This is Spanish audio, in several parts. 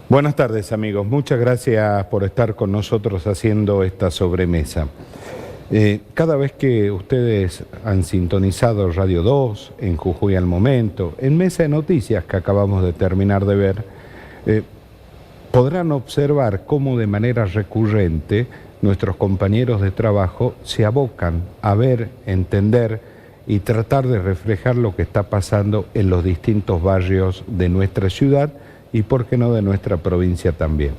Buenas tardes, amigos. Muchas gracias por estar con nosotros haciendo esta sobremesa. Cada vez que ustedes han sintonizado Radio 2, en Jujuy al Momento, en Mesa de Noticias que acabamos de terminar de ver, podrán observar cómo de manera recurrente nuestros compañeros de trabajo se abocan a ver, entender y tratar de reflejar lo que está pasando en los distintos barrios de nuestra ciudad y, por qué no, de nuestra provincia también.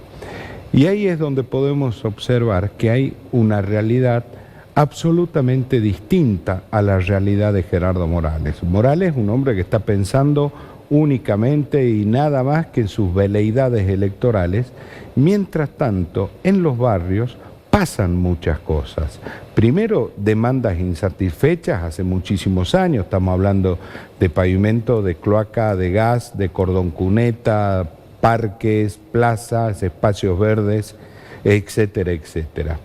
Y ahí es donde podemos observar que hay una realidad absolutamente distinta a la realidad de Gerardo Morales. Morales es un hombre que está pensando únicamente y nada más que en sus veleidades electorales. Mientras tanto, en los barrios pasan muchas cosas. Primero, demandas insatisfechas hace muchísimos años. Estamos hablando de pavimento, de cloaca, de gas, de cordón cuneta, parques, plazas, espacios verdes, etcétera, etcétera.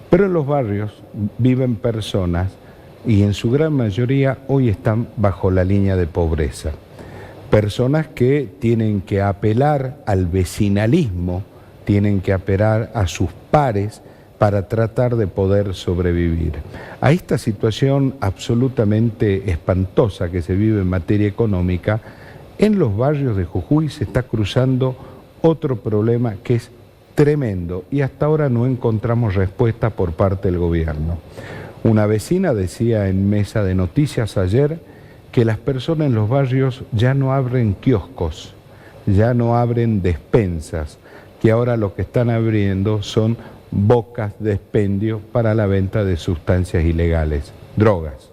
Pero en los barrios viven personas y en su gran mayoría hoy están bajo la línea de pobreza. Personas que tienen que apelar al vecinalismo, tienen que apelar a sus pares para tratar de poder sobrevivir. A esta situación absolutamente espantosa que se vive en materia económica, en los barrios de Jujuy se está cruzando otro problema que es tremendo y hasta ahora no encontramos respuesta por parte del gobierno. Una vecina decía en Mesa de Noticias ayer que las personas en los barrios ya no abren kioscos, ya no abren despensas, que ahora lo que están abriendo son bocas de expendio para la venta de sustancias ilegales, drogas.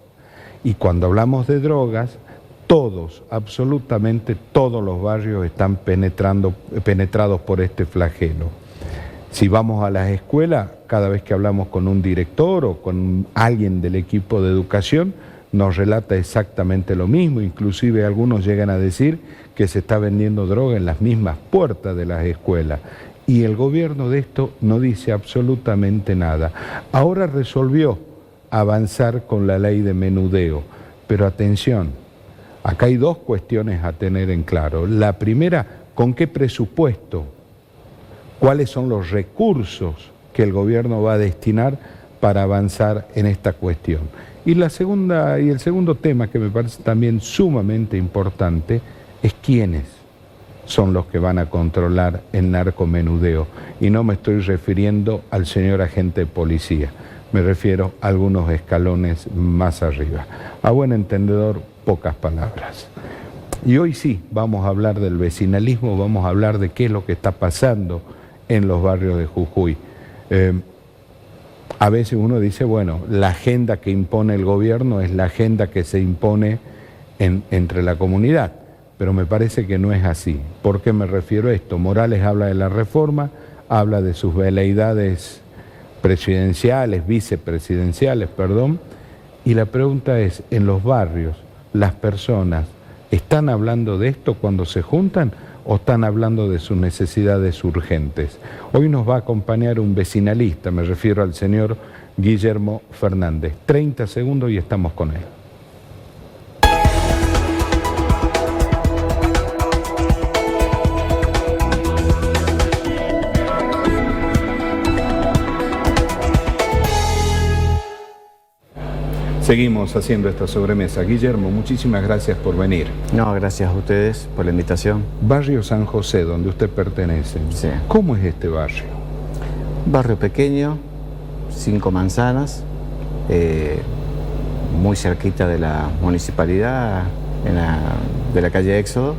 Y cuando hablamos de drogas, todos, absolutamente todos los barrios están penetrados por este flagelo. Si vamos a las escuelas, cada vez que hablamos con un director o con alguien del equipo de educación, nos relata exactamente lo mismo. Inclusive algunos llegan a decir que se está vendiendo droga en las mismas puertas de las escuelas. Y el gobierno de esto no dice absolutamente nada. Ahora resolvió avanzar con la ley de menudeo, pero atención, acá hay dos cuestiones a tener en claro. La primera, ¿con qué presupuesto? ¿Cuáles son los recursos que el gobierno va a destinar para avanzar en esta cuestión? Y la segunda, y el segundo tema que me parece también sumamente importante es quiénes son los que van a controlar el narcomenudeo. Y no me estoy refiriendo al señor agente de policía, me refiero a algunos escalones más arriba. A buen entendedor, pocas palabras. Y hoy sí, vamos a hablar del vecinalismo, vamos a hablar de qué es lo que está pasando en los barrios de Jujuy. A veces uno dice, bueno, la agenda que impone el gobierno es la agenda que se impone entre la comunidad. Pero me parece que no es así. ¿Por qué me refiero a esto? Morales habla de la reforma, habla de sus veleidades presidenciales, vicepresidenciales, perdón, y la pregunta es, ¿en los barrios las personas están hablando de esto cuando se juntan o están hablando de sus necesidades urgentes? Hoy nos va a acompañar un vecinalista, me refiero al señor Guillermo Fernández. 30 segundos y estamos con él. Seguimos haciendo esta sobremesa. Guillermo, muchísimas gracias por venir. No, gracias a ustedes por la invitación. Barrio San José, donde usted pertenece. Sí. ¿Cómo es este barrio? Barrio pequeño, 5 manzanas, muy cerquita de la municipalidad, de la calle Éxodo.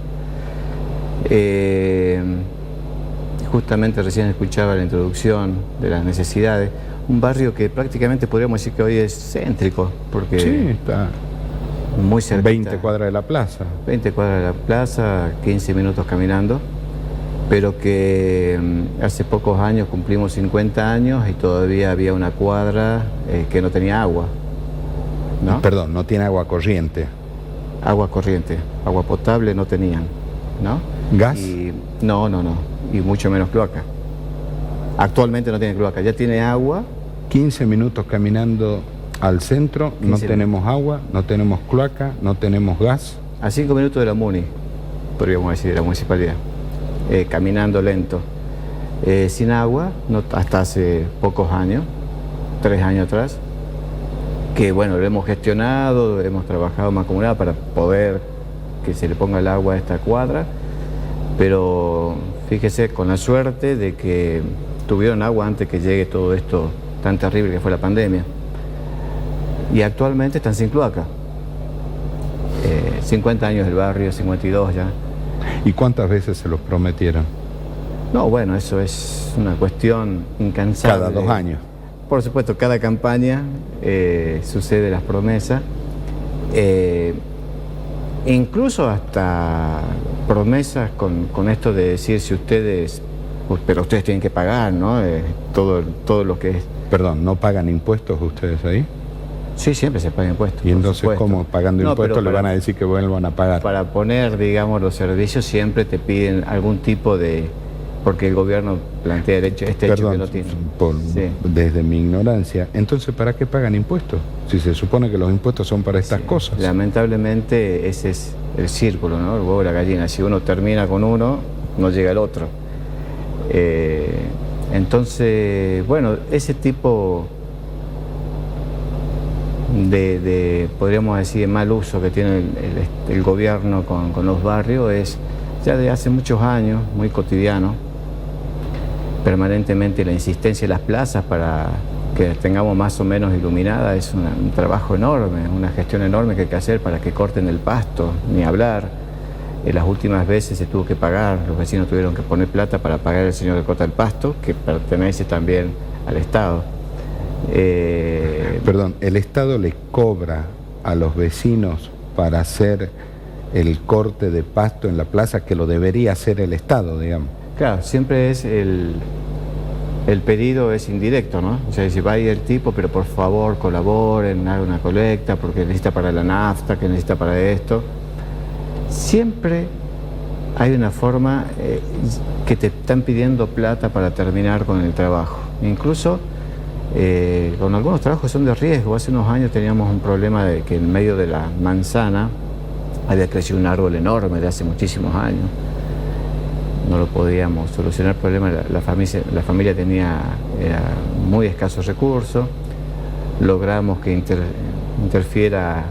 Justamente recién escuchaba la introducción de las necesidades. Un barrio que prácticamente podríamos decir que hoy es céntrico, porque sí, está muy cerca. 20 cuadras de la plaza. 20 cuadras de la plaza, 15 minutos caminando, pero que hace pocos años cumplimos 50 años y todavía había una cuadra que no tenía agua, ¿no? Perdón, no tiene agua corriente. Agua corriente, agua potable no tenían, ¿no? ¿Gas? No, y mucho menos cloaca. Actualmente no tiene cloaca, ya tiene agua. 15 minutos caminando al centro, no tenemos agua, no tenemos cloaca, no tenemos gas. A 5 minutos de la MUNI, podríamos decir, de la municipalidad. caminando lento, sin agua, hasta hace pocos años, 3 años atrás, que bueno, lo hemos gestionado, hemos trabajado mancomunado para poder que se le ponga el agua a esta cuadra, pero fíjese, con la suerte de que tuvieron agua antes que llegue todo esto tan terrible que fue la pandemia. Y actualmente están sin cloaca. 50 años del barrio, 52 ya. ¿Y cuántas veces se los prometieron? No, bueno, eso es una cuestión incansable. Cada 2 años. Por supuesto, cada campaña sucede las promesas. Incluso hasta promesas con esto de decir si ustedes, pero ustedes tienen que pagar, ¿no? Todo lo que es. Perdón, ¿no pagan impuestos ustedes ahí? Sí, siempre se pagan impuestos. Y entonces, ¿cómo pagando impuestos le van a decir que vuelvan a pagar? Para poner, digamos, los servicios siempre te piden algún tipo de... Porque el gobierno plantea este hecho que no tiene. Sí. Desde mi ignorancia, entonces, ¿para qué pagan impuestos? Si se supone que los impuestos son para estas cosas. Lamentablemente ese es el círculo, ¿no? El huevo y la gallina. Si uno termina con uno, no llega el otro. Entonces, bueno, ese tipo de podríamos decir, mal uso que tiene el gobierno con los barrios es ya de hace muchos años, muy cotidiano. Permanentemente la insistencia en las plazas para que tengamos más o menos iluminada es un trabajo enorme, una gestión enorme que hay que hacer para que corten el pasto, ni hablar. Las últimas veces se tuvo que pagar, los vecinos tuvieron que poner plata para pagar al señor que corta el pasto, que pertenece también al Estado. Perdón, ¿el Estado le cobra a los vecinos para hacer el corte de pasto en la plaza, que lo debería hacer el Estado, digamos? Claro, siempre es el pedido es indirecto, ¿no? O sea, si va ahí el tipo, pero por favor colaboren, hagan una colecta, porque necesita para la nafta, que necesita para esto. Siempre hay una forma que te están pidiendo plata para terminar con el trabajo. Incluso con algunos trabajos son de riesgo. Hace unos años teníamos un problema de que en medio de la manzana había crecido un árbol enorme de hace muchísimos años. No lo podíamos solucionar el problema, la familia tenía muy escasos recursos, logramos que interfiera,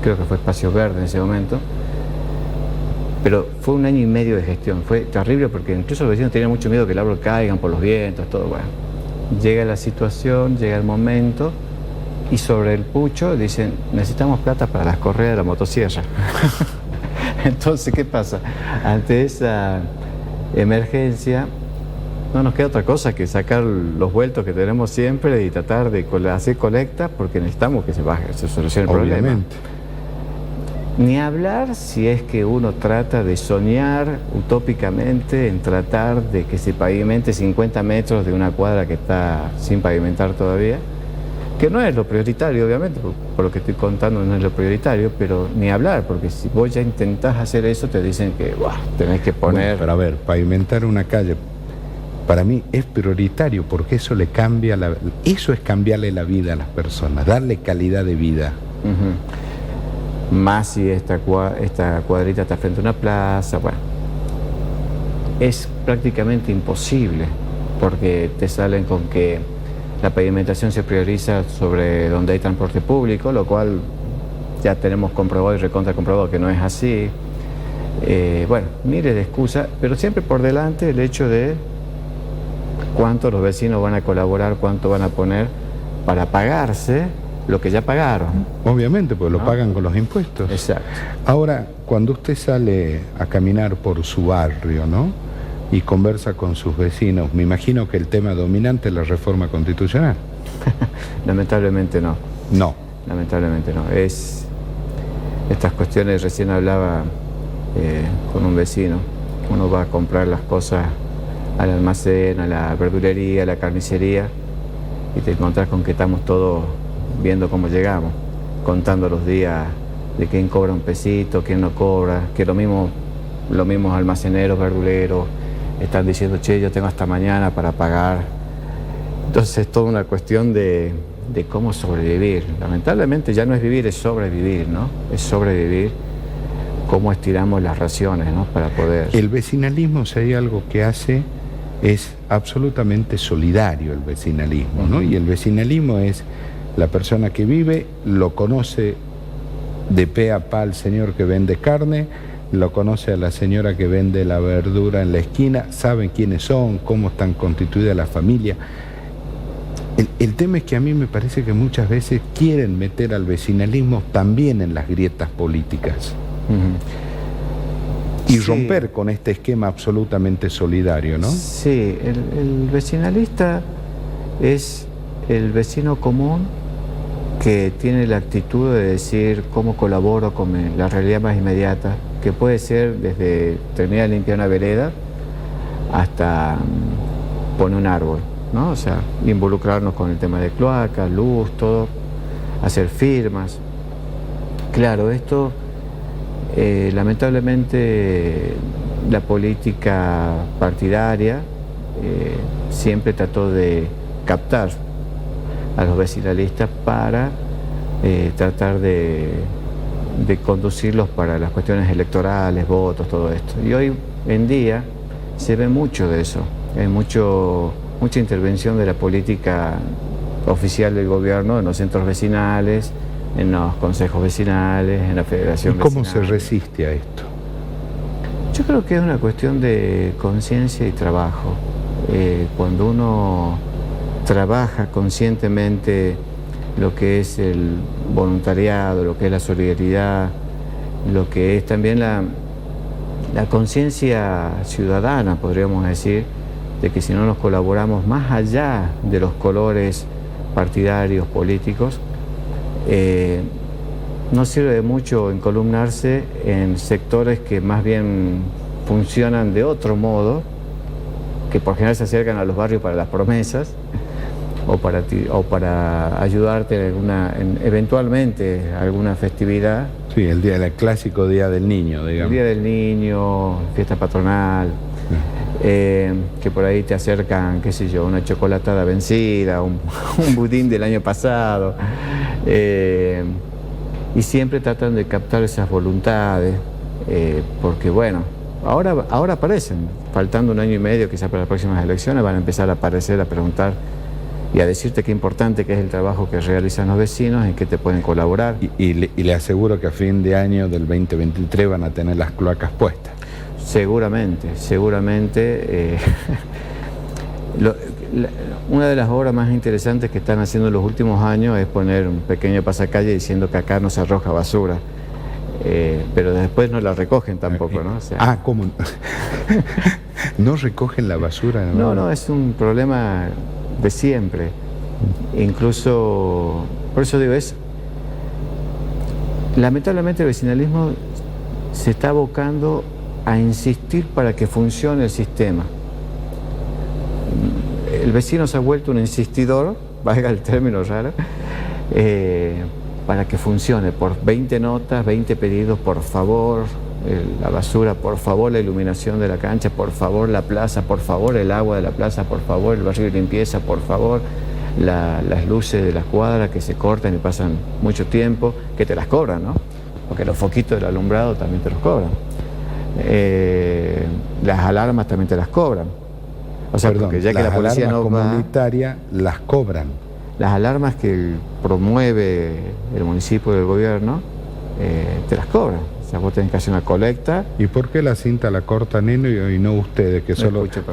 creo que fue Espacio Verde en ese momento, pero fue 1 año y medio de gestión, fue terrible porque incluso los vecinos tenían mucho miedo que el árbol caigan por los vientos, todo. Bueno, llega la situación, llega el momento y sobre el pucho dicen, necesitamos plata para las correas de la motosierra. Entonces, ¿qué pasa? Ante esa emergencia no nos queda otra cosa que sacar los vueltos que tenemos siempre y tratar de hacer colectas porque necesitamos que se solucione el problema. Ni hablar si es que uno trata de soñar utópicamente en tratar de que se pavimente 50 metros de una cuadra que está sin pavimentar todavía, que no es lo prioritario, obviamente, por lo que estoy contando no es lo prioritario, pero ni hablar, porque si vos ya intentás hacer eso, te dicen que tenés que poner... Bueno, pero a ver, pavimentar una calle, para mí es prioritario, porque eso le cambia eso es cambiarle la vida a las personas, darle calidad de vida. Más si esta cuadrita está frente a una plaza, bueno, es prácticamente imposible, porque te salen con que la pavimentación se prioriza sobre donde hay transporte público, lo cual ya tenemos comprobado y recontra comprobado que no es así. Bueno, miles de excusas, pero siempre por delante el hecho de cuánto los vecinos van a colaborar, cuánto van a poner para pagarse lo que ya pagaron. Obviamente, porque lo pagan con los impuestos. Exacto. Ahora, cuando usted sale a caminar por su barrio, ¿no?, y conversa con sus vecinos, me imagino que el tema dominante es la reforma constitucional. Lamentablemente no. No. Lamentablemente no. Estas cuestiones, recién hablaba con un vecino, uno va a comprar las cosas al almacén, a la verdulería, a la carnicería, y te encontrás con que estamos todos viendo cómo llegamos, contando los días de quién cobra un pesito, quién no cobra, que los mismos almaceneros, verduleros, están diciendo, che, yo tengo hasta mañana para pagar. Entonces es toda una cuestión de cómo sobrevivir. Lamentablemente ya no es vivir, es sobrevivir, ¿no? Es sobrevivir cómo estiramos las raciones, ¿no? Para poder... El vecinalismo, si hay algo que hace, es absolutamente solidario el vecinalismo, ¿no? Y el vecinalismo es la persona que vive, lo conoce de pe a pa al señor que vende carne, lo conoce a la señora que vende la verdura en la esquina, saben quiénes son, cómo están constituidas las familias. El tema es que a mí me parece que muchas veces quieren meter al vecinalismo también en las grietas políticas. Y romper con este esquema absolutamente solidario, ¿no? Sí, el vecinalista es el vecino común que tiene la actitud de decir cómo colaboro con la realidad más inmediata, que puede ser desde terminar de limpiar una vereda hasta poner un árbol, ¿no? O sea, involucrarnos con el tema de cloacas, luz, todo, hacer firmas. Claro, esto lamentablemente la política partidaria siempre trató de captar a los vecinalistas para tratar de conducirlos para las cuestiones electorales, votos, todo esto. Y hoy en día se ve mucho de eso, hay mucha intervención de la política oficial del gobierno en los centros vecinales, en los consejos vecinales, en la federación vecinal. ¿Y cómo se resiste a esto? Yo creo que es una cuestión de conciencia y trabajo. Cuando uno trabaja conscientemente lo que es el voluntariado, lo que es la solidaridad, lo que es también la conciencia ciudadana, podríamos decir, de que si no nos colaboramos más allá de los colores partidarios, políticos, no sirve de mucho encolumnarse en sectores que más bien funcionan de otro modo, que por general se acercan a los barrios para las promesas o para ayudarte eventualmente alguna festividad. Sí, el clásico Día del Niño, digamos. El Día del Niño, fiesta patronal, que por ahí te acercan, qué sé yo, una chocolatada vencida, un budín del año pasado, y siempre tratan de captar esas voluntades, porque bueno, ahora aparecen, faltando un año y medio quizás para las próximas elecciones, van a empezar a aparecer, a preguntar y a decirte qué importante que es el trabajo que realizan los vecinos, en qué te pueden colaborar. Y le aseguro que a fin de año del 2023 van a tener las cloacas puestas. Seguramente. Una de las obras más interesantes que están haciendo en los últimos años es poner un pequeño pasacalle diciendo que acá no se arroja basura. Pero después no la recogen tampoco, ¿no? O sea, ¿cómo? ¿No recogen la basura? No, es un problema de siempre. Incluso, por eso digo, lamentablemente el vecinalismo se está abocando a insistir para que funcione el sistema. El vecino se ha vuelto un insistidor, valga el término raro, para que funcione, por 20 notas, 20 pedidos, por favor, la basura, por favor, la iluminación de la cancha, por favor, la plaza, por favor, el agua de la plaza, por favor, el barrio de limpieza, por favor, las luces de las cuadras que se cortan y pasan mucho tiempo, que te las cobran, ¿no? Porque los foquitos del alumbrado también te los cobran. Las alarmas también te las cobran. O sea, perdón, porque ya que la policía no va, comunitaria las cobran. Las alarmas que promueve el municipio y el gobierno te las cobran. O sea, vos tenés que hacer una colecta. ¿Y por qué la cinta la cortan ellos y no ustedes?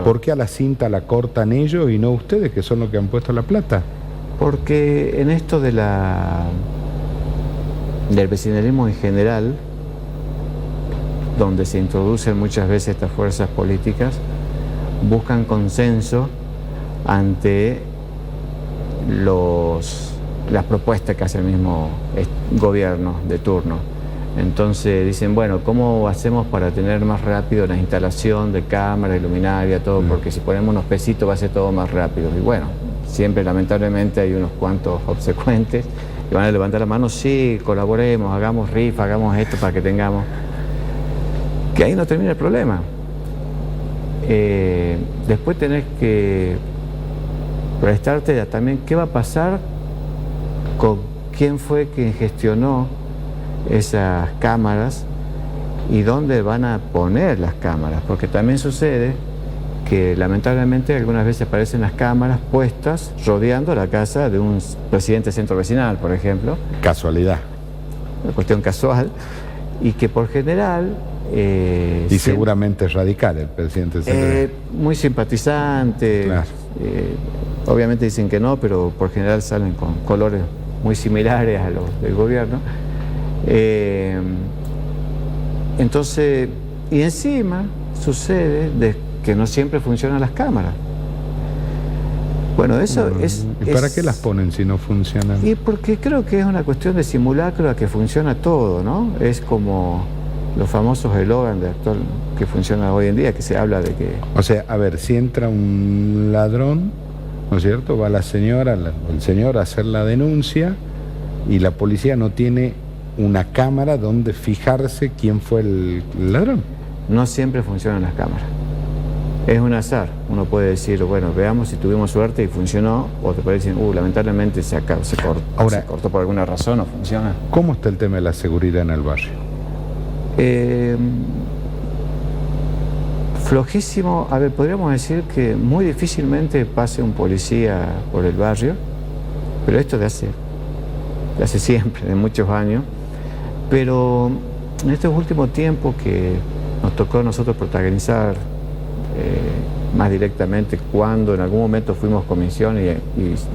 ¿Por qué a la cinta la cortan ellos y no ustedes, que son los que han puesto la plata? Porque en esto del vecinalismo en general, donde se introducen muchas veces estas fuerzas políticas, buscan consenso ante las propuestas que hace el mismo gobierno de turno. Entonces dicen, bueno, ¿cómo hacemos para tener más rápido la instalación de cámaras, luminaria, todo? Porque si ponemos unos pesitos va a ser todo más rápido. Y bueno, siempre lamentablemente hay unos cuantos obsecuentes que van a levantar la mano, sí, colaboremos, hagamos rifa, hagamos esto para que tengamos... Que ahí no termina el problema. Después tenés que prestarte también qué va a pasar con quién fue quien gestionó esas cámaras y dónde van a poner las cámaras, porque también sucede que lamentablemente algunas veces aparecen las cámaras puestas rodeando la casa de un presidente de centro vecinal, por ejemplo. Casualidad. Una cuestión casual, y que por general... y seguramente es radical el presidente del centro vecinal. Muy simpatizante, Claro. Obviamente dicen que no, pero por general salen con colores muy similares a los del gobierno. Entonces, y encima sucede de que no siempre funcionan las cámaras. Bueno, eso ¿Y para qué las ponen si no funcionan? Y porque creo que es una cuestión de simulacro a que funciona todo, ¿no? Es como los famosos eslogan de actual que funciona hoy en día, que se habla de que... O sea, a ver, si entra un ladrón, ¿no es cierto? Va la señora, el señor a hacer la denuncia y la policía no tiene una cámara donde fijarse quién fue el ladrón. No siempre funcionan las cámaras. Es un azar. Uno puede decir, bueno, veamos si tuvimos suerte y funcionó, o te puede decir, lamentablemente se cortó por alguna razón, no funciona. ¿Cómo está el tema de la seguridad en el barrio? Flojísimo. A ver, podríamos decir que muy difícilmente pase un policía por el barrio, pero esto de hace siempre, de muchos años. Pero en estos últimos tiempos que nos tocó a nosotros protagonizar más directamente cuando en algún momento fuimos comisión y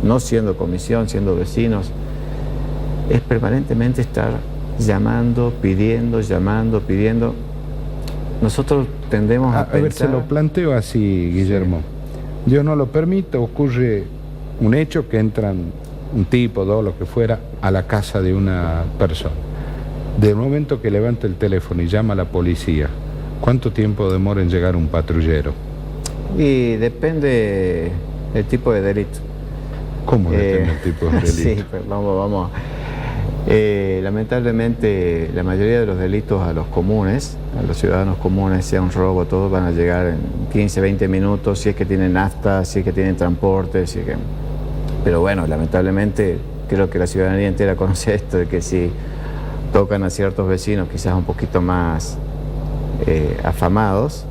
no siendo comisión, siendo vecinos, es permanentemente estar llamando, pidiendo. Nosotros tendemos a pensar... ver, se lo planteo así, Guillermo. Sí. Dios no lo permite, ocurre un hecho que entran un tipo, dos, lo que fuera, a la casa de una persona. Del momento que levanta el teléfono y llama a la policía, ¿cuánto tiempo demora en llegar un patrullero? Y depende del tipo de delito. ¿Cómo depende del tipo de delito? Sí, pues vamos. Lamentablemente la mayoría de los delitos a los comunes, a los ciudadanos comunes, sea un robo, todos van a llegar en 15, 20 minutos, si es que tienen nafta, si es que tienen transporte, si es que... Pero bueno, lamentablemente creo que la ciudadanía entera conoce esto, de que si tocan a ciertos vecinos quizás un poquito más afamados,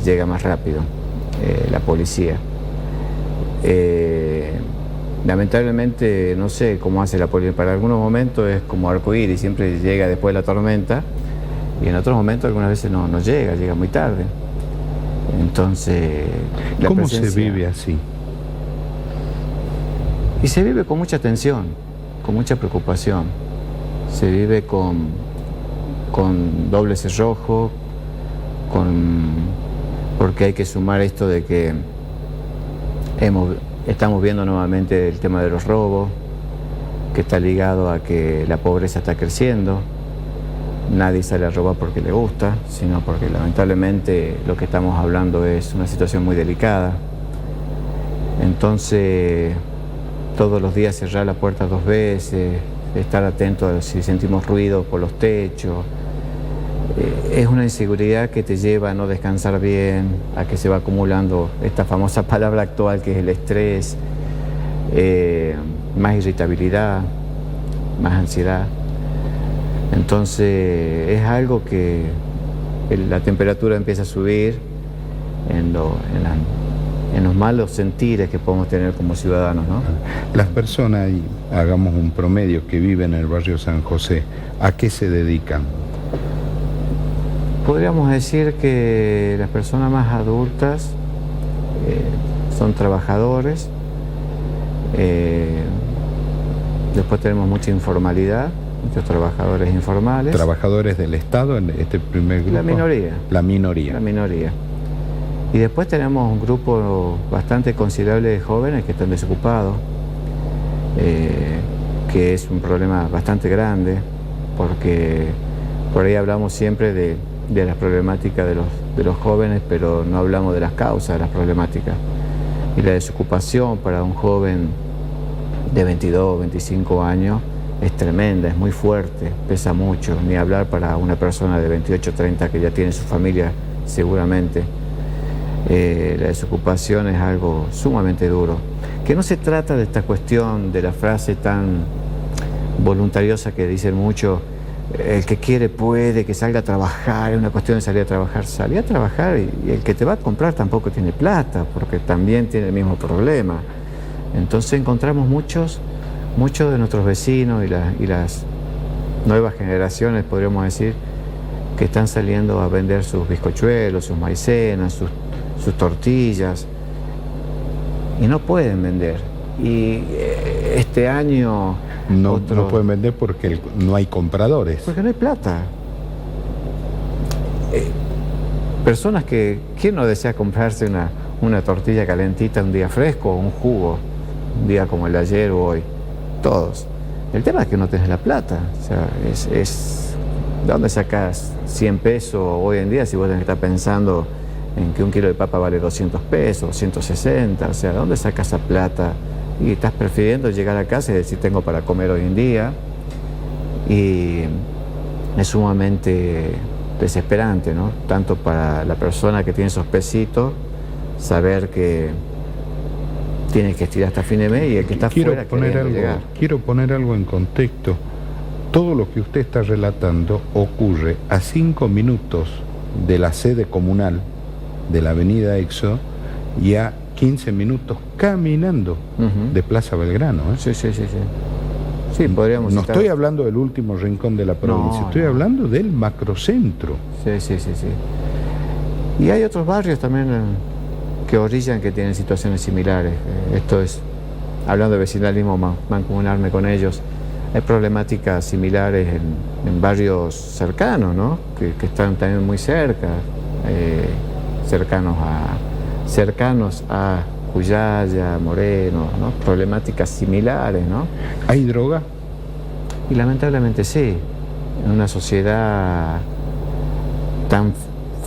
llega más rápido la policía. Lamentablemente no sé cómo hace la policía. Para algunos momentos es como arcoíris, siempre llega después de la tormenta, y en otros momentos algunas veces no llega muy tarde. Entonces, ¿cómo se vive así? Y se vive con mucha tensión, con mucha preocupación. Se vive con doble cerrojo, porque hay que sumar esto de que estamos viendo nuevamente el tema de los robos, que está ligado a que la pobreza está creciendo. Nadie sale a robar porque le gusta, sino porque lamentablemente lo que estamos hablando es una situación muy delicada. Entonces, todos los días cerrar la puerta 2 veces, estar atento a si sentimos ruido por los techos, es una inseguridad que te lleva a no descansar bien, a que se va acumulando esta famosa palabra actual que es el estrés, más irritabilidad, más ansiedad. Entonces es algo que la temperatura empieza a subir en los malos sentires que podemos tener como ciudadanos, ¿no? Las personas, y hagamos un promedio, que viven en el barrio San José, ¿a qué se dedican? Podríamos decir que las personas más adultas son trabajadores, después tenemos mucha informalidad, muchos trabajadores informales. ¿Trabajadores del Estado en este primer grupo? La minoría. La minoría. La minoría. Y después tenemos un grupo bastante considerable de jóvenes que están desocupados, que es un problema bastante grande, porque por ahí hablamos siempre de las problemáticas de los jóvenes, pero no hablamos de las causas de las problemáticas. Y la desocupación para un joven de 22, 25 años es tremenda, es muy fuerte, pesa mucho, ni hablar para una persona de 28, 30 que ya tiene su familia seguramente. La desocupación es algo sumamente duro, que no se trata de esta cuestión de la frase tan voluntariosa que dicen mucho, el que quiere puede, que salga a trabajar, es una cuestión de salir a trabajar. Salí a trabajar y el que te va a comprar tampoco tiene plata, porque también tiene el mismo problema. Entonces encontramos muchos de nuestros vecinos y las nuevas generaciones, podríamos decir, que están saliendo a vender sus bizcochuelos, sus maicenas, sus tortillas, y no pueden vender. Y este año... No pueden vender porque no hay compradores. Porque no hay plata. Personas que... ¿Quién no desea comprarse una tortilla calentita un día fresco o un jugo? Un día como el de ayer o hoy. Todos. El tema es que no tenés la plata. O sea, ¿de dónde sacás 100 pesos hoy en día si vos tenés que estar pensando en que un kilo de papa vale 200 pesos, 160? O sea, ¿de dónde sacas esa plata? Y estás prefiriendo llegar a casa y decir tengo para comer hoy en día, y es sumamente desesperante, ¿no? Tanto para la persona que tiene esos pesitos, saber que tiene que estirar hasta fin de mes, y el que está fuera queriendo llegar. Quiero poner algo en contexto. Todo lo que usted está relatando ocurre a 5 minutos de la sede comunal de la avenida Éxodo y a 15 minutos caminando de Plaza Belgrano. Sí. Sí, podríamos No estar... estoy hablando del último rincón de la provincia, estoy hablando del macrocentro. Sí. Y hay otros barrios también que orillan que tienen situaciones similares. Esto es, hablando de vecinalismo, mancomunarme con ellos. Hay problemáticas similares en barrios cercanos, ¿no? Que están también muy cerca, cercanos a Cuyaya, Moreno, ¿no? Problemáticas similares, ¿no? ¿Hay droga? Y lamentablemente sí. En una sociedad tan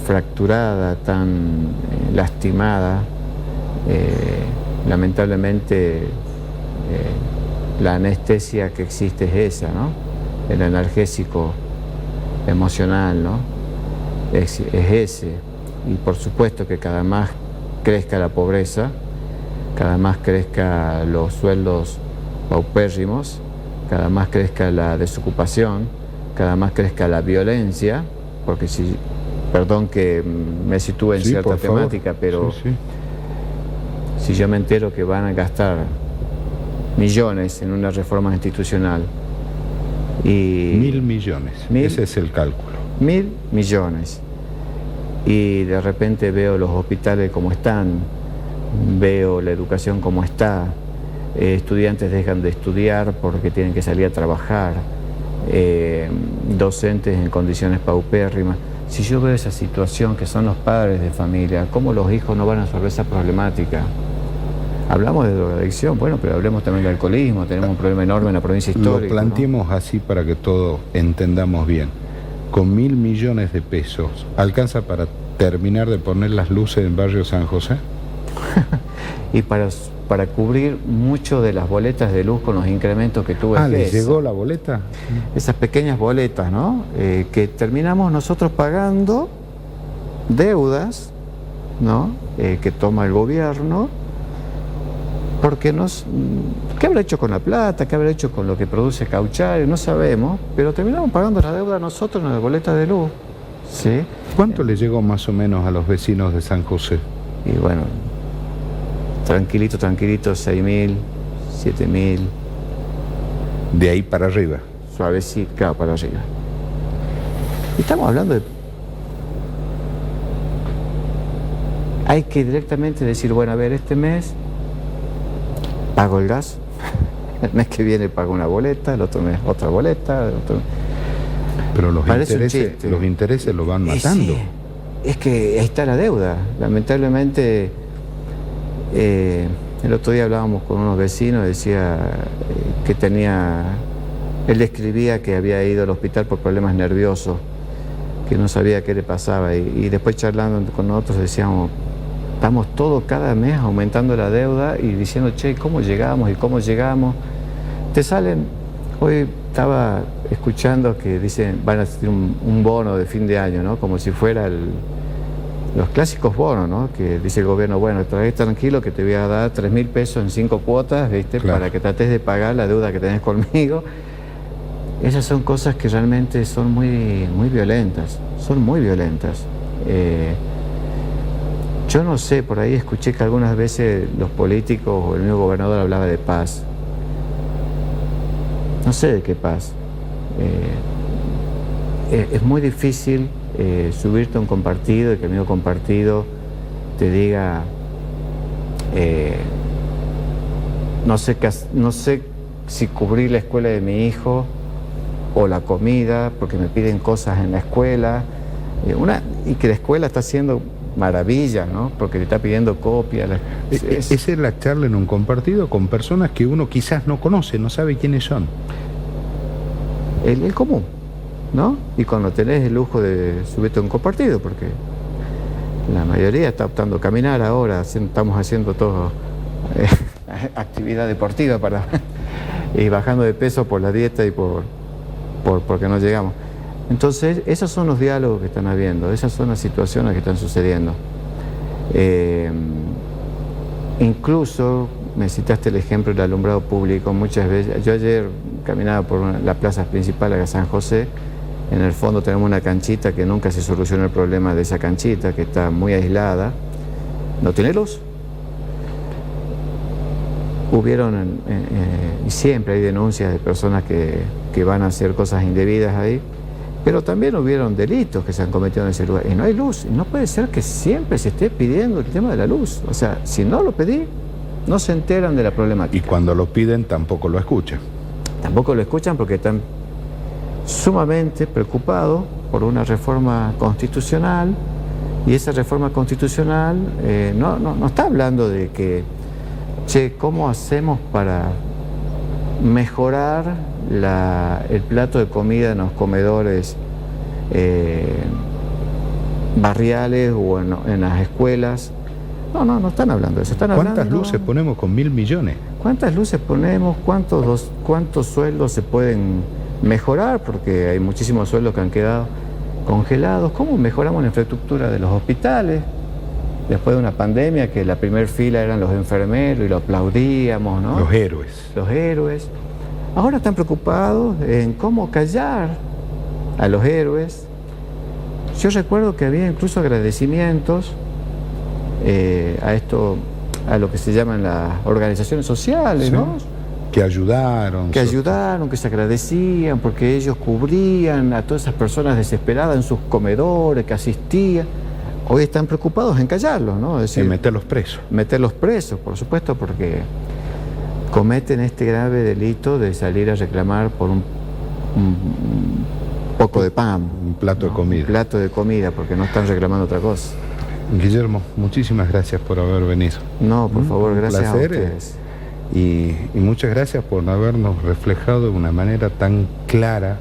fracturada, tan lastimada, lamentablemente la anestesia que existe es esa, ¿no? El analgésico emocional, ¿no? Es ese. Y por supuesto que cada más crezca la pobreza, cada más crezca los sueldos paupérrimos, cada más crezca la desocupación, cada más crezca la violencia, porque si, perdón que me sitúe en cierta temática, pero si yo me entero que van a gastar millones en una reforma institucional y... 1.000 millones, ese es el cálculo. 1.000 millones. Y de repente veo los hospitales como están, veo la educación como está, estudiantes dejan de estudiar porque tienen que salir a trabajar, docentes en condiciones paupérrimas. Si yo veo esa situación, que son los padres de familia, ¿cómo los hijos no van a resolver esa problemática? Hablamos de drogadicción, bueno, pero hablemos también del alcoholismo, tenemos un problema enorme en la provincia histórica. Lo planteemos, ¿no? Así para que todo entendamos bien. Con 1.000 millones de pesos, ¿alcanza para terminar de poner las luces en Barrio San José? Y para cubrir mucho de las boletas de luz con los incrementos que tuvo. ¿Les llegó la boleta? Esas pequeñas boletas, ¿no? Que terminamos nosotros pagando deudas, ¿no? Que toma el gobierno, porque ¿qué habrá hecho con la plata? ¿Qué habrá hecho con lo que produce Cauchario? No sabemos, pero terminamos pagando la deuda nosotros en las boletas de luz. ¿Sí? ¿Cuánto le llegó más o menos a los vecinos de San José? Y bueno, tranquilito, 6.000, 7.000. De ahí para arriba. Suavecito, claro, para arriba. Y estamos hablando de... Hay que directamente decir, bueno, a ver, este mes pago el gas, el mes que viene pago una boleta, el otro mes otra boleta, Pero los intereses lo van matando. Sí, es que ahí está la deuda. Lamentablemente, el otro día hablábamos con unos vecinos, decía que él describía que había ido al hospital por problemas nerviosos, que no sabía qué le pasaba, y después charlando con nosotros decíamos, estamos todos cada mes aumentando la deuda y diciendo, che, ¿cómo llegamos? ¿Y cómo llegamos? Te salen, hoy estaba escuchando que dicen, van a hacer un bono de fin de año, ¿no? Como si fuera los clásicos bonos, ¿no? Que dice el gobierno, bueno, traes tranquilo que te voy a dar 3.000 pesos en 5 cuotas, ¿viste? Claro. Para que trates de pagar la deuda que tenés conmigo. Esas son cosas que realmente son muy violentas, son muy violentas. Yo no sé, por ahí escuché que algunas veces los políticos o el mismo gobernador hablaba de paz. No sé de qué paz. Es muy difícil subirte a un compartido y que el mismo compartido te diga no sé si cubrir la escuela de mi hijo o la comida porque me piden cosas en la escuela y que la escuela está haciendo maravillas, ¿no? Porque te está pidiendo copias. Esa es la charla en un compartido con personas que uno quizás no conoce, no sabe quiénes son. El común, ¿no? Y cuando tenés el lujo de subirte a un compartido, porque la mayoría está optando a caminar ahora, estamos haciendo todo actividad deportiva y bajando de peso por la dieta y porque no llegamos. Entonces, esos son los diálogos que están habiendo, esas son las situaciones que están sucediendo. Incluso, me citaste el ejemplo del alumbrado público, muchas veces, yo ayer caminaba por la plaza principal de San José, en el fondo tenemos una canchita que nunca se soluciona el problema de esa canchita, que está muy aislada, no tiene luz. Hubieron, y siempre hay denuncias de personas que van a hacer cosas indebidas ahí, pero también hubieron delitos que se han cometido en ese lugar y no hay luz. Y no puede ser que siempre se esté pidiendo el tema de la luz. O sea, si no lo pedí, no se enteran de la problemática. Y cuando lo piden tampoco lo escuchan. Tampoco lo escuchan porque están sumamente preocupados por una reforma constitucional y esa reforma constitucional no está hablando de que, che, ¿cómo hacemos para mejorar el plato de comida en los comedores barriales o en las escuelas? No están hablando de eso. ¿Cuántas luces ponemos con 1.000 millones? ¿Cuántas luces ponemos? ¿Cuántos sueldos se pueden mejorar? Porque hay muchísimos sueldos que han quedado congelados. ¿Cómo mejoramos la infraestructura de los hospitales? Después de una pandemia que la primera fila eran los enfermeros y lo aplaudíamos, ¿no? Los héroes. Los héroes. Ahora están preocupados en cómo callar a los héroes. Yo recuerdo que había incluso agradecimientos a lo que se llaman las organizaciones sociales, sí, ¿no? Que ayudaron. Que se agradecían porque ellos cubrían a todas esas personas desesperadas en sus comedores, que asistían. Hoy están preocupados en callarlos, ¿no? Es decir, en meterlos presos. Meterlos presos, por supuesto, porque cometen este grave delito de salir a reclamar por un poco de pan. Un plato, ¿no?, de comida. Un plato de comida, porque no están reclamando otra cosa. Guillermo, muchísimas gracias por haber venido. No, por favor, gracias a ustedes. Y muchas gracias por habernos reflejado de una manera tan clara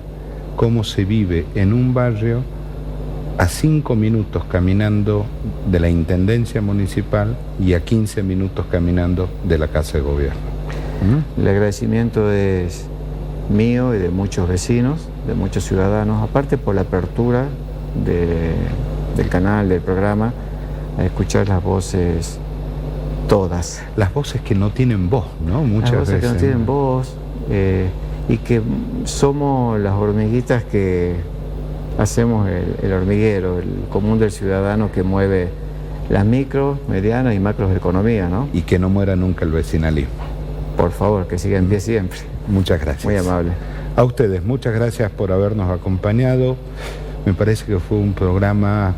cómo se vive en un barrio a 5 minutos caminando de la Intendencia Municipal y a 15 minutos caminando de la Casa de Gobierno. El agradecimiento es mío y de muchos vecinos, de muchos ciudadanos, aparte por la apertura del canal, del programa, a escuchar las voces todas. Las voces que no tienen voz, ¿no? Muchas las voces veces. Que no tienen voz y que somos las hormiguitas que hacemos el hormiguero, el común del ciudadano que mueve las micros, medianas y macros economías, ¿no? Y que no muera nunca el vecinalismo. Por favor, que siga en pie siempre. Muchas gracias. Muy amable. A ustedes, muchas gracias por habernos acompañado. Me parece que fue un programa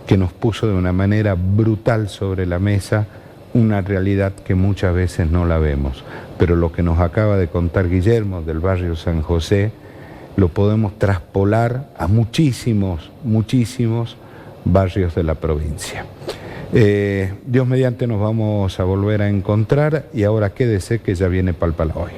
que nos puso de una manera brutal sobre la mesa una realidad que muchas veces no la vemos. Pero lo que nos acaba de contar Guillermo del barrio San José lo podemos traspolar a muchísimos barrios de la provincia. Dios mediante nos vamos a volver a encontrar y ahora quédese que ya viene Palpala Hoy.